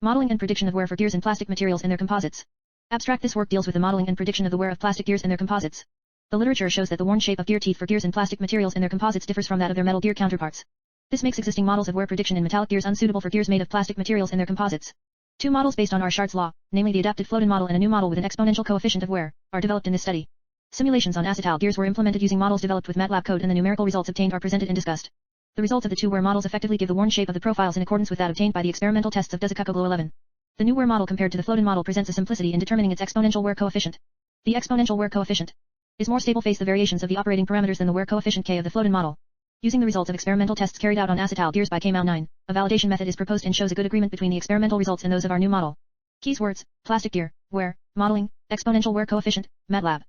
Modeling and prediction of wear for gears and plastic materials and their composites. Abstract. This work deals with the modeling and prediction of the wear of plastic gears and their composites. The literature shows that the worn shape of gear teeth for gears and plastic materials and their composites differs from that of their metal gear counterparts. This makes existing models of wear prediction in metallic gears unsuitable for gears made of plastic materials and their composites. Two models based on Archard's law, namely the adapted Flodin model and a new model with an exponential coefficient of wear, are developed in this study. Simulations on Acetal gears were implemented using models developed with Matlab code, and the numerical results obtained are presented and discussed. The results of the two wear models effectively give the worn shape of the profiles in accordance with that obtained by the experimental tests of Attipou 11. The new wear model compared to the Flodin model presents a simplicity in determining its exponential wear coefficient. The exponential wear coefficient is more stable face the variations of the operating parameters than the wear coefficient K of the Flodin model. Using the results of experimental tests carried out on Acetal gears by K-9, a validation method is proposed and shows a good agreement between the experimental results and those of our new model. Keys words: plastic gear, wear, modeling, exponential wear coefficient, Matlab.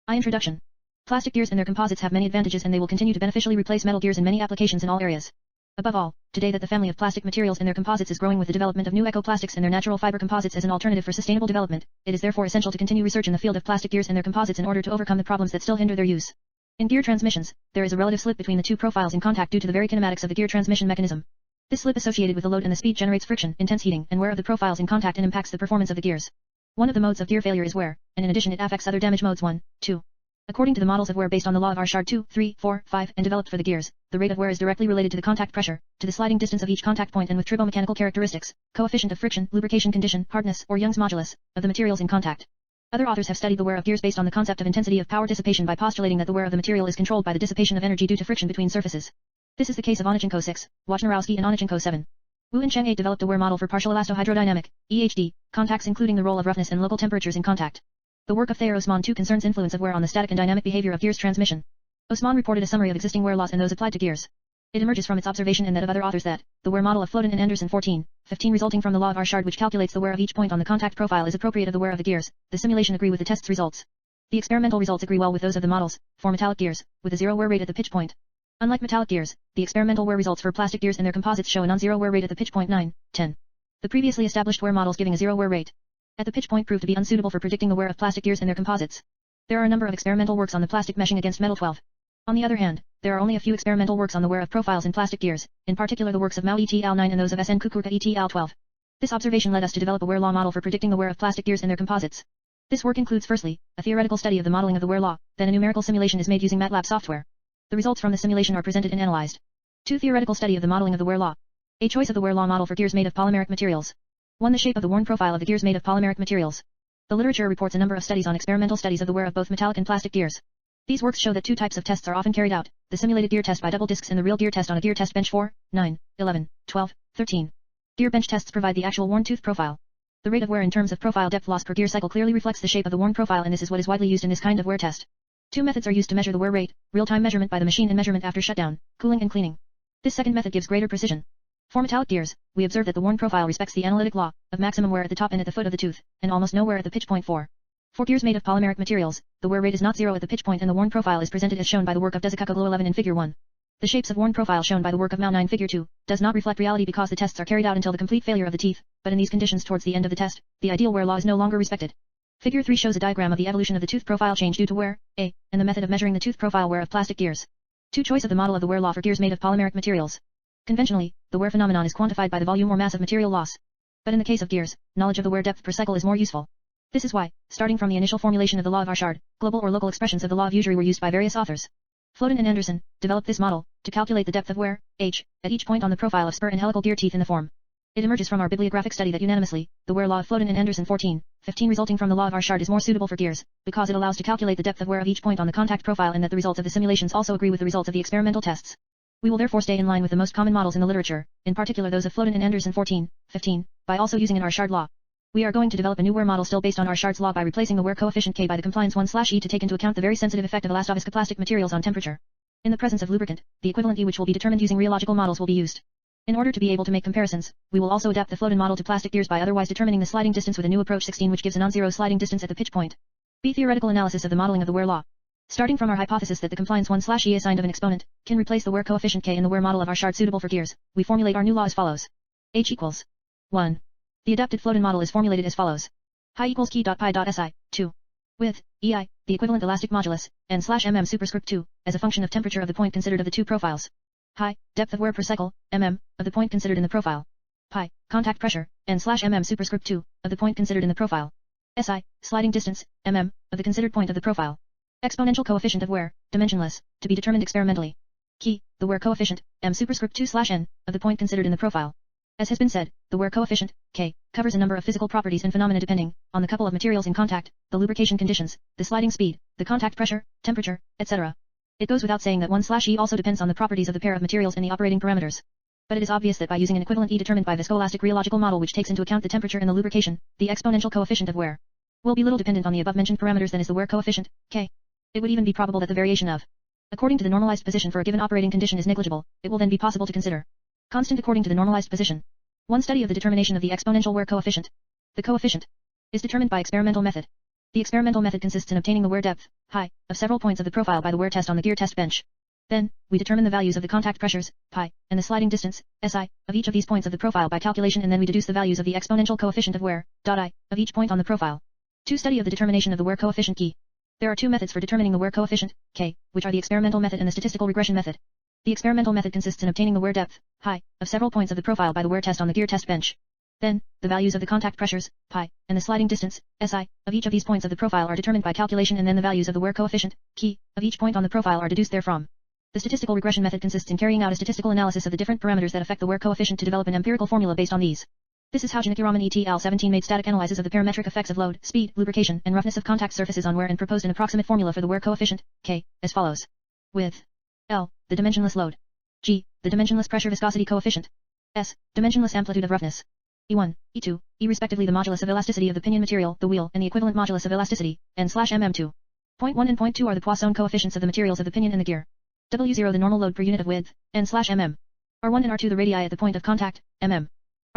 Introduction. Plastic gears and their composites have many advantages, and they will continue to beneficially replace metal gears in many applications in all areas. Above all, today that the family of plastic materials and their composites is growing with the development of new ecoplastics and their natural fiber composites as an alternative for sustainable development, it is therefore essential to continue research in the field of plastic gears and their composites in order to overcome the problems that still hinder their use. In gear transmissions, there is a relative slip between the two profiles in contact due to the very kinematics of the gear transmission mechanism. This slip associated with the load and the speed generates friction, intense heating, and wear of the profiles in contact and impacts the performance of the gears. One of the modes of gear failure is wear, and in addition it affects other damage modes 1, 2. According to the models of wear based on the law of Archard 2, 3, 4, 5, and developed for the gears, the rate of wear is directly related to the contact pressure, to the sliding distance of each contact point, and with tribomechanical characteristics, coefficient of friction, lubrication condition, hardness, or Young's modulus, of the materials in contact. Other authors have studied the wear of gears based on the concept of intensity of power dissipation by postulating that the wear of the material is controlled by the dissipation of energy due to friction between surfaces. This is the case of Onnichenko 6, Wojnarowski and Onnichenko 7. Wu and Cheng 8 developed a wear model for partial elastohydrodynamic, EHD, contacts including the role of roughness and local temperatures in contact. The work of Thayer Osman 2 concerns influence of wear on the static and dynamic behavior of gears transmission. Osman reported a summary of existing wear laws and those applied to gears. It emerges from its observation and that of other authors that the wear model of Flodin and Anderson 14, 15 resulting from the law of Archard which calculates the wear of each point on the contact profile is appropriate of the wear of the gears. The simulation agree with the test's results. The experimental results agree well with those of the models, for metallic gears, with a zero wear rate at the pitch point. Unlike metallic gears, the experimental wear results for plastic gears and their composites show a non-zero wear rate at the pitch point 9, 10. The previously established wear models giving a zero wear rate at the pitch point proved to be unsuitable for predicting the wear of plastic gears and their composites. There are a number of experimental works on the plastic meshing against metal 12. On the other hand, there are only a few experimental works on the wear of profiles in plastic gears, in particular the works of Mao et al. 9 and those of SN Kukurka et al. 12. This observation led us to develop a wear law model for predicting the wear of plastic gears and their composites. This work includes firstly, a theoretical study of the modeling of the wear law, then a numerical simulation is made using Matlab software. The results from the simulation are presented and analyzed. 2. Theoretical study of the modeling of the wear law. A choice of the wear law model for gears made of polymeric materials. 1. The shape of the worn profile of the gears made of polymeric materials. The literature reports a number of studies on experimental studies of the wear of both metallic and plastic gears. These works show that two types of tests are often carried out, the simulated gear test by double discs and the real gear test on a gear test bench 4, 9, 11, 12, 13. Gear bench tests provide the actual worn tooth profile. The rate of wear in terms of profile depth loss per gear cycle clearly reflects the shape of the worn profile, and this is what is widely used in this kind of wear test. Two methods are used to measure the wear rate, real-time measurement by the machine and measurement after shutdown, cooling and cleaning. This second method gives greater precision. For metallic gears, we observe that the worn profile respects the analytic law of maximum wear at the top and at the foot of the tooth, and almost no wear at the pitch point 4. For gears made of polymeric materials, the wear rate is not zero at the pitch point and the worn profile is presented as shown by the work of Attipou 11 in Figure 1. The shapes of worn profile shown by the work of Mao 9 Figure 2 does not reflect reality because the tests are carried out until the complete failure of the teeth, but in these conditions towards the end of the test, the ideal wear law is no longer respected. Figure 3 shows a diagram of the evolution of the tooth profile change due to wear, and the method of measuring the tooth profile wear of plastic gears. 2. Choice of the model of the wear law for gears made of polymeric materials. Conventionally, the wear phenomenon is quantified by the volume or mass of material loss. But in the case of gears, knowledge of the wear depth per cycle is more useful. This is why, starting from the initial formulation of the law of Archard, global or local expressions of the law of usury were used by various authors. Flodin and Anderson developed this model to calculate the depth of wear, h, at each point on the profile of spur and helical gear teeth in the form. It emerges from our bibliographic study that unanimously, the wear law of Flodin and Anderson 14, 15 resulting from the law of Archard is more suitable for gears, because it allows to calculate the depth of wear of each point on the contact profile, and that the results of the simulations also agree with the results of the experimental tests. We will therefore stay in line with the most common models in the literature, in particular those of Flodin and Anderson 14, 15, by also using an Archard law. We are going to develop a new wear model still based on Archard's law by replacing the wear coefficient K by the compliance 1/E to take into account the very sensitive effect of elastoviscoplastic materials on temperature. In the presence of lubricant, the equivalent E which will be determined using rheological models will be used. In order to be able to make comparisons, we will also adapt the Flodin model to plastic gears by otherwise determining the sliding distance with a new approach 16 which gives a non-zero sliding distance at the pitch point. B. Theoretical analysis of the modeling of the wear law. Starting from our hypothesis that the compliance 1/E assigned of an exponent can replace the wear coefficient K in the wear model of Archard suitable for gears, we formulate our new law as follows. H equals 1. The adapted Flodin model is formulated as follows. Hi equals key.pi.si, 2. With, EI, the equivalent elastic modulus, n/mm superscript 2, as a function of temperature of the point considered of the two profiles. Hi, depth of wear per cycle, mm, of the point considered in the profile. pi, contact pressure, n/mm superscript 2, of the point considered in the profile. SI, sliding distance, mm, of the considered point of the profile. Exponential coefficient of wear, dimensionless, to be determined experimentally. Key, the wear coefficient, m superscript 2/n, of the point considered in the profile. As has been said, the wear coefficient, K, covers a number of physical properties and phenomena depending on the couple of materials in contact, the lubrication conditions, the sliding speed, the contact pressure, temperature, etc. It goes without saying that 1/E also depends on the properties of the pair of materials and the operating parameters. But it is obvious that by using an equivalent E determined by viscoelastic rheological model which takes into account the temperature and the lubrication, the exponential coefficient of wear will be little dependent on the above-mentioned parameters than is the wear coefficient, K. It would even be probable that the variation of, according to the normalized position for a given operating condition is negligible. It will then be possible to consider constant according to the normalized position. One study of the determination of the exponential wear coefficient. The coefficient is determined by experimental method. The experimental method consists in obtaining the wear depth, pi, of several points of the profile by the wear test on the gear test bench. Then, we determine the values of the contact pressures, pi, and the sliding distance, SI, of each of these points of the profile by calculation, and then we deduce the values of the exponential coefficient of wear, I, of each point on the profile. 2. Study of the determination of the wear coefficient key. There are two methods for determining the wear coefficient, K, which are the experimental method and the statistical regression method. The experimental method consists in obtaining the wear depth, pi, of several points of the profile by the wear test on the gear test bench. Then, the values of the contact pressures, pi, and the sliding distance, SI, of each of these points of the profile are determined by calculation, and then the values of the wear coefficient, key, of each point on the profile are deduced therefrom. The statistical regression method consists in carrying out a statistical analysis of the different parameters that affect the wear coefficient to develop an empirical formula based on these. This is how Janikiraman et al. 17 made static analysis of the parametric effects of load, speed, lubrication, and roughness of contact surfaces on wear and proposed an approximate formula for the wear coefficient, K, as follows. With L, the dimensionless load. G, the dimensionless pressure viscosity coefficient. S, dimensionless amplitude of roughness. E1, E2, E respectively the modulus of elasticity of the pinion material, the wheel, and the equivalent modulus of elasticity, n/mm2. Point 1 and point 2 are the Poisson coefficients of the materials of the pinion and the gear. W0 the normal load per unit of width, n/mm. R1 and R2 the radii at the point of contact, mm.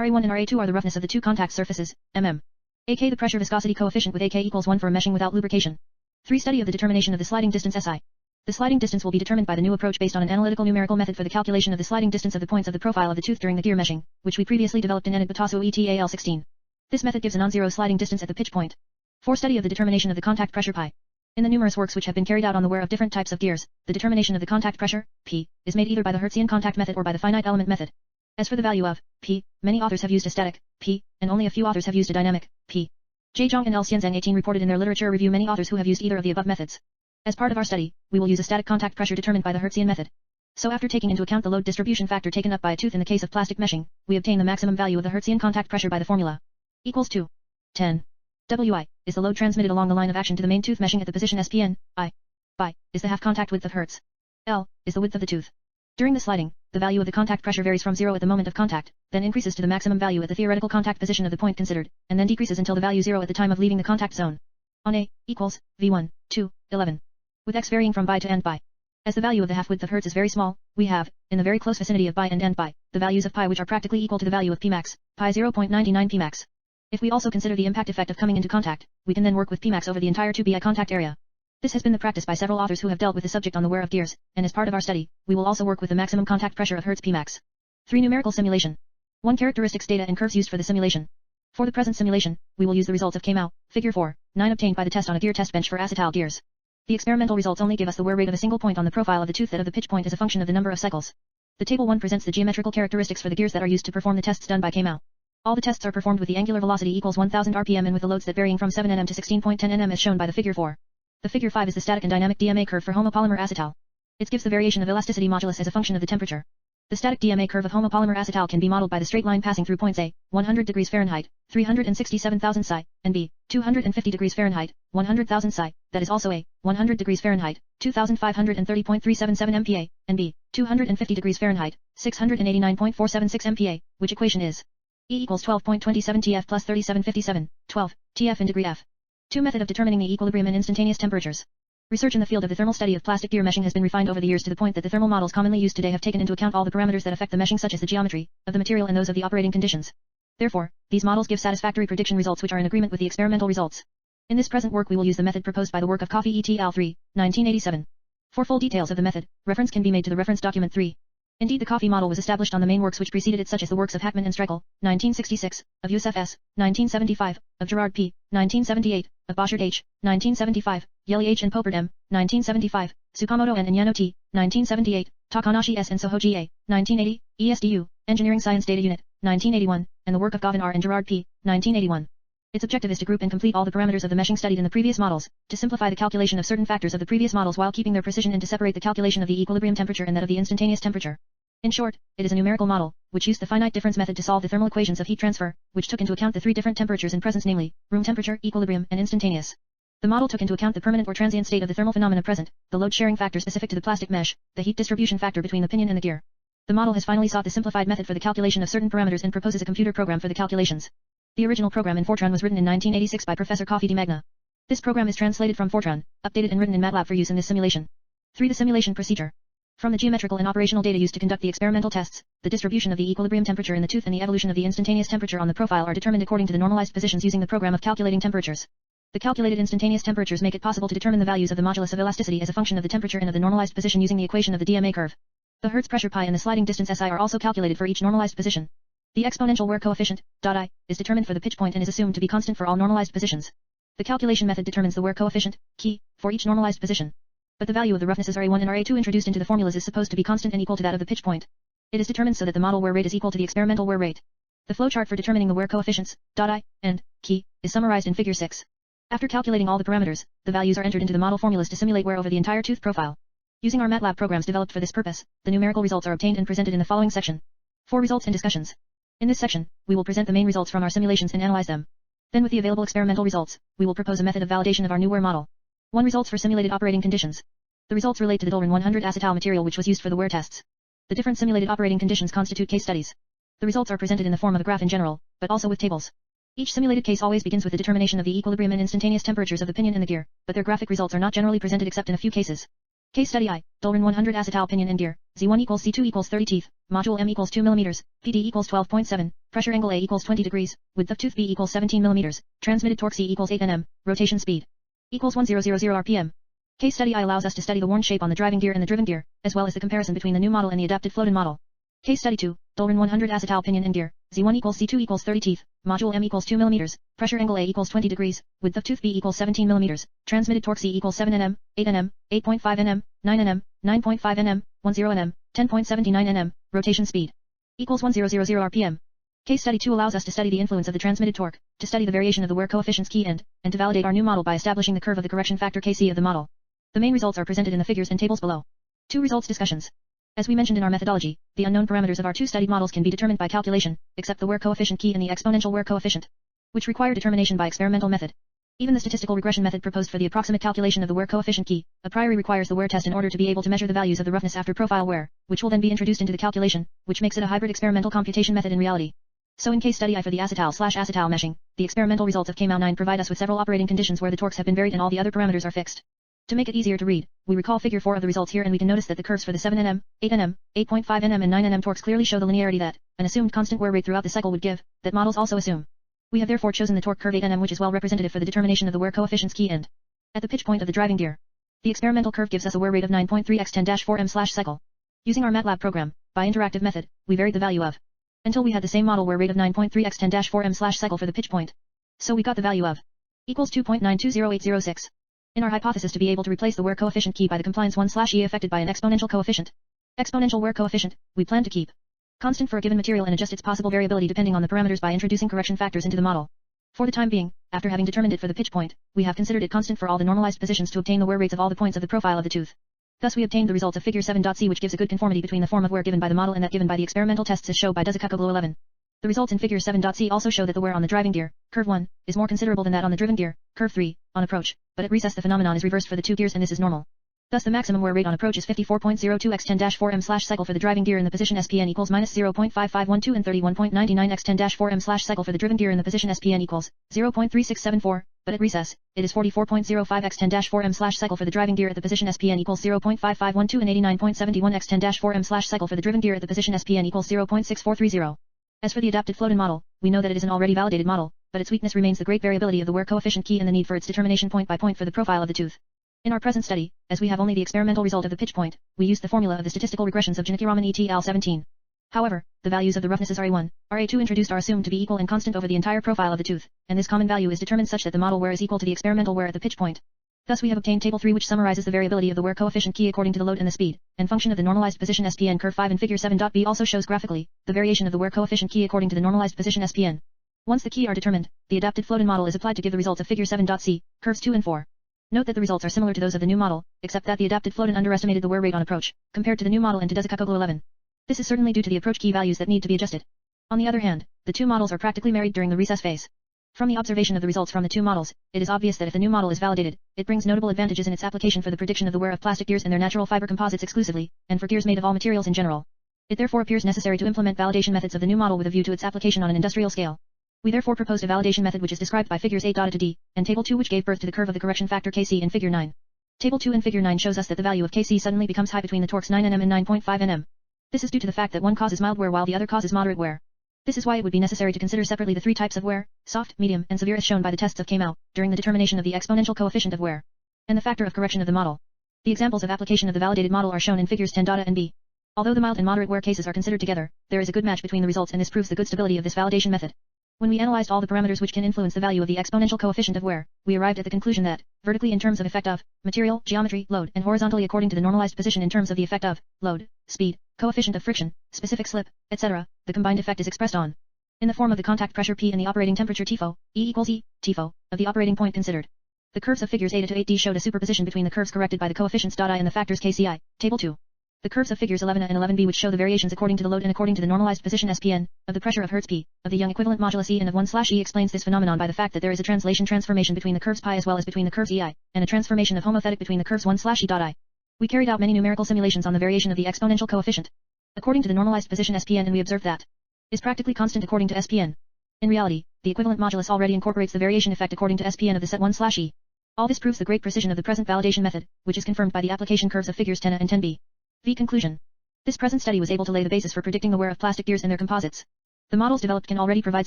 RA1 and RA2 are the roughness of the two contact surfaces, mm. AK the pressure viscosity coefficient with AK equals 1 for a meshing without lubrication. 3. Study of the determination of the sliding distance SI. The sliding distance will be determined by the new approach based on an analytical numerical method for the calculation of the sliding distance of the points of the profile of the tooth during the gear meshing, which we previously developed in Agbetossou et al. 16. This method gives a non-zero sliding distance at the pitch point. 4. Study of the determination of the contact pressure pi. In the numerous works which have been carried out on the wear of different types of gears, the determination of the contact pressure, P, is made either by the Hertzian contact method or by the finite element method. As for the value of P, many authors have used a static P, and only a few authors have used a dynamic P. J. Zhang and L. Xianzhang 18 reported in their literature review many authors who have used either of the above methods. As part of our study, we will use a static contact pressure determined by the Hertzian method. So after taking into account the load distribution factor taken up by a tooth in the case of plastic meshing, we obtain the maximum value of the Hertzian contact pressure by the formula equals to 10. Wi is the load transmitted along the line of action to the main tooth meshing at the position SPN. I Bi is the half contact width of Hertz. L is the width of the tooth. During the sliding, the value of the contact pressure varies from 0 at the moment of contact, then increases to the maximum value at the theoretical contact position of the point considered, and then decreases until the value 0 at the time of leaving the contact zone. On A equals V1, 2, 11. With x varying from bi to end bi. As the value of the half width of Hertz is very small, we have, in the very close vicinity of bi and end bi, the values of pi which are practically equal to the value of p max, pi 0.99 p max. If we also consider the impact effect of coming into contact, we can then work with p max over the entire 2bi contact area. This has been the practice by several authors who have dealt with the subject on the wear of gears, and as part of our study, we will also work with the maximum contact pressure of Hertz p max. 3. Numerical simulation. 1. Characteristics data and curves used for the simulation. For the present simulation, we will use the results of Kmau, figure 4, 9 obtained by the test on a gear test bench for Acetal gears. The experimental results only give us the wear rate of a single point on the profile of the tooth that of the pitch point is a function of the number of cycles. The table 1 presents the geometrical characteristics for the gears that are used to perform the tests done by Kmau. All the tests are performed with the angular velocity equals 1000 rpm and with the loads that varying from 7 nm to 16.10 nm as shown by the figure 4. The figure 5 is the static and dynamic DMA curve for homopolymer acetal. It gives the variation of elasticity modulus as a function of the temperature. The static DMA curve of homopolymer acetal can be modeled by the straight line passing through points A, 100 degrees Fahrenheit, 367,000 psi, and B, 250 degrees Fahrenheit, 100,000 psi, that is also A, 100 degrees Fahrenheit, 2530.377 MPa, and B, 250 degrees Fahrenheit, 689.476 MPa, which equation is E equals 12.27 TF plus 3757, 12, TF in degree F. 2. Method of determining the equilibrium and instantaneous temperatures. Research in the field of the thermal study of plastic gear meshing has been refined over the years to the point that the thermal models commonly used today have taken into account all the parameters that affect the meshing such as the geometry of the material and those of the operating conditions. Therefore, these models give satisfactory prediction results which are in agreement with the experimental results. In this present work we will use the method proposed by the work of Koffi et al. 3, 1987. For full details of the method, reference can be made to the reference document 3. Indeed the Koffi model was established on the main works which preceded it such as the works of Hackman and Streichel, 1966, of Youssef S., 1975, of Gerard P., 1978, of Archard H., 1975, Yeli H. and Popard M., 1975, Tsukamoto and Inyano T., 1978, Takanashi S. and Soho G.A., 1980, ESDU, Engineering Science Data Unit, 1981, and the work of Gavin R. and Gerard P., 1981. Its objective is to group and complete all the parameters of the meshing studied in the previous models, to simplify the calculation of certain factors of the previous models while keeping their precision and to separate the calculation of the equilibrium temperature and that of the instantaneous temperature. In short, it is a numerical model, which used the finite difference method to solve the thermal equations of heat transfer, which took into account the three different temperatures in presence, namely, room temperature, equilibrium, and instantaneous. The model took into account the permanent or transient state of the thermal phenomena present, the load sharing factor specific to the plastic mesh, the heat distribution factor between the pinion and the gear. The model has finally sought the simplified method for the calculation of certain parameters and proposes a computer program for the calculations. The original program in Fortran was written in 1986 by Professor Koffi di Magna. This program is translated from Fortran, updated and written in Matlab for use in this simulation. 3. The simulation procedure. From the geometrical and operational data used to conduct the experimental tests, the distribution of the equilibrium temperature in the tooth and the evolution of the instantaneous temperature on the profile are determined according to the normalized positions using the program of calculating temperatures. The calculated instantaneous temperatures make it possible to determine the values of the modulus of elasticity as a function of the temperature and of the normalized position using the equation of the DMA curve. The Hertz pressure pi and the sliding distance SI are also calculated for each normalized position. The exponential wear coefficient, I, is determined for the pitch point and is assumed to be constant for all normalized positions. The calculation method determines the wear coefficient, key, for each normalized position. But the value of the roughnesses RA1 and RA2 introduced into the formulas is supposed to be constant and equal to that of the pitch point. It is determined so that the model wear rate is equal to the experimental wear rate. The flowchart for determining the wear coefficients, I, and, key, is summarized in figure 6. After calculating all the parameters, the values are entered into the model formulas to simulate wear over the entire tooth profile. Using our Matlab programs developed for this purpose, the numerical results are obtained and presented in the following section. 4 Results and discussions. In this section, we will present the main results from our simulations and analyze them. Then with the available experimental results, we will propose a method of validation of our new wear model. 1. Results for simulated operating conditions. The results relate to the Dolrin 100 acetal material which was used for the wear tests. The different simulated operating conditions constitute case studies. The results are presented in the form of a graph in general, but also with tables. Each simulated case always begins with the determination of the equilibrium and instantaneous temperatures of the pinion and the gear, but their graphic results are not generally presented except in a few cases. Case study I, Dolrin 100 acetal pinion and gear, Z1 equals C2 equals 30 teeth, module M equals 2 mm, PD equals 12.7, pressure angle A equals 20 degrees, width of tooth B equals 17 mm, transmitted torque C equals 8 Nm, rotation speed equals 1000 rpm. Case study I allows us to study the worn shape on the driving gear and the driven gear, as well as the comparison between the new model and the adapted Flodin model. Case study 2, Dolrin 100 acetal pinion and gear, Z1 equals C2 equals 30 teeth, module M equals 2 mm, pressure angle A equals 20 degrees, width of tooth B equals 17 mm, transmitted torque C equals 7 Nm, 8 Nm, 8.5 Nm, 9 Nm, 9.5 Nm, 10 Nm, 10.79 Nm, rotation speed equals 1000 rpm. Case study 2 allows us to study the influence of the transmitted torque, to study the variation of the wear coefficients key and to validate our new model by establishing the curve of the correction factor Kc of the model. The main results are presented in the figures and tables below. 2 Results discussions. As we mentioned in our methodology, the unknown parameters of our two studied models can be determined by calculation, except the wear coefficient key and the exponential wear coefficient, which require determination by experimental method. Even the statistical regression method proposed for the approximate calculation of the wear coefficient key, a priori requires the wear test in order to be able to measure the values of the roughness after profile wear, which will then be introduced into the calculation, which makes it a hybrid experimental computation method in reality. So in case study I for the acetal/acetal meshing, the experimental results of KMAU9 provide us with several operating conditions where the torques have been varied and all the other parameters are fixed. To make it easier to read, we recall figure 4 of the results here and we can notice that the curves for the 7 Nm, 8 Nm, 8.5 Nm and 9 Nm torques clearly show the linearity that an assumed constant wear rate throughout the cycle would give, that models also assume. We have therefore chosen the torque curve 8 Nm which is well representative for the determination of the wear coefficients key and at the pitch point of the driving gear. The experimental curve gives us a wear rate of 9.3 x 10-4 m/cycle. Using our Matlab program, by interactive method, we varied the value of until we had the same model wear rate of 9.3 x 10-4 m/cycle for the pitch point. So we got the value of equals 2.920806. In our hypothesis to be able to replace the wear coefficient key by the compliance 1/e affected by an exponential coefficient, exponential wear coefficient, we plan to keep constant for a given material and adjust its possible variability depending on the parameters by introducing correction factors into the model. For the time being, after having determined it for the pitch point, we have considered it constant for all the normalized positions to obtain the wear rates of all the points of the profile of the tooth. Thus we obtained the results of figure 7.c which gives a good conformity between the form of wear given by the model and that given by the experimental tests as shown by Duzikukoglu 11. The results in figure 7.c also show that the wear on the driving gear, curve 1, is more considerable than that on the driven gear, curve 3, on approach, but at recess the phenomenon is reversed for the two gears and this is normal. Thus the maximum wear rate on approach is 54.02 x 10-4 m/cycle for the driving gear in the position SPN equals -0.5512 and 31.99 x 10-4 m/cycle for the driven gear in the position SPN equals 0.3674, but at recess, it is 44.05 x 10-4 m/cycle for the driving gear at the position SPN equals 0.5512 and 89.71 x 10-4 m/cycle for the driven gear at the position SPN equals 0.6430. As for the adapted Flodin model, we know that it is an already validated model, but its weakness remains the great variability of the wear coefficient key and the need for its determination point by point for the profile of the tooth. In our present study, as we have only the experimental result of the pitch point, we use the formula of the statistical regressions of Janicki-Raman et al. 17. However, the values of the roughnesses RA1, RA2 introduced are assumed to be equal and constant over the entire profile of the tooth, and this common value is determined such that the model wear is equal to the experimental wear at the pitch point. Thus we have obtained table 3, which summarizes the variability of the wear coefficient key according to the load and the speed, and function of the normalized position SPN. Curve 5 in figure 7.b also shows graphically the variation of the wear coefficient key according to the normalized position SPN. Once the key are determined, the adapted Flodin model is applied to give the results of figure 7.c, curves 2 and 4. Note that the results are similar to those of the new model, except that the adapted Flodin underestimated the wear rate on approach, compared to the new model and to Desicacoglu 11. This is certainly due to the approach key values that need to be adjusted. On the other hand, the two models are practically married during the recess phase. From the observation of the results from the two models, it is obvious that if the new model is validated, it brings notable advantages in its application for the prediction of the wear of plastic gears and their natural fiber composites exclusively, and for gears made of all materials in general. It therefore appears necessary to implement validation methods of the new model with a view to its application on an industrial scale. We therefore proposed a validation method which is described by figures 8.d, and table 2 which gave birth to the curve of the correction factor Kc in figure 9. Table 2 in figure 9 shows us that the value of Kc suddenly becomes high between the torques 9 nm and 9.5 nm. This is due to the fact that one causes mild wear while the other causes moderate wear. This is why it would be necessary to consider separately the three types of wear, soft, medium, and severe as shown by the tests of Kmau, during the determination of the exponential coefficient of wear, and the factor of correction of the model. The examples of application of the validated model are shown in figures 10.a and b. Although the mild and moderate wear cases are considered together, there is a good match between the results and this proves the good stability of this validation method. When we analyzed all the parameters which can influence the value of the exponential coefficient of wear, we arrived at the conclusion that, vertically in terms of effect of material, geometry, load, and horizontally according to the normalized position in terms of the effect of load, speed, coefficient of friction, specific slip, etc., the combined effect is expressed on in the form of the contact pressure P and the operating temperature Tfo, E equals E, Tfo, of the operating point considered. The curves of figures 8 to 8d showed a superposition between the curves corrected by the coefficients I and the factors Kci, table 2. The curves of figures 11a and 11b which show the variations according to the load and according to the normalized position SPN, of the pressure of Hertz P, of the Young equivalent modulus E and of 1/E explains this phenomenon by the fact that there is a translation transformation between the curves pi as well as between the curves EI, and a transformation of homothetic between the curves 1/E.I. We carried out many numerical simulations on the variation of the exponential coefficient according to the normalized position SPN, and we observed that is practically constant according to SPN. In reality, the equivalent modulus already incorporates the variation effect according to SPN of the set 1/E. All this proves the great precision of the present validation method, which is confirmed by the application curves of figures 10a and 10b. V. Conclusion. This present study was able to lay the basis for predicting the wear of plastic gears and their composites. The models developed can already provide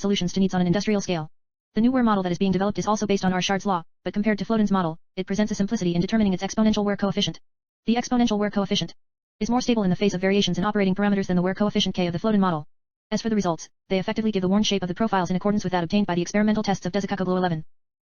solutions to needs on an industrial scale. The new wear model that is being developed is also based on Archard's law, but compared to Flodin's model, it presents a simplicity in determining its exponential wear coefficient. The exponential wear coefficient is more stable in the face of variations in operating parameters than the wear coefficient K of the Flodin model. As for the results, they effectively give the worn shape of the profiles in accordance with that obtained by the experimental tests of Desicacoglu 11.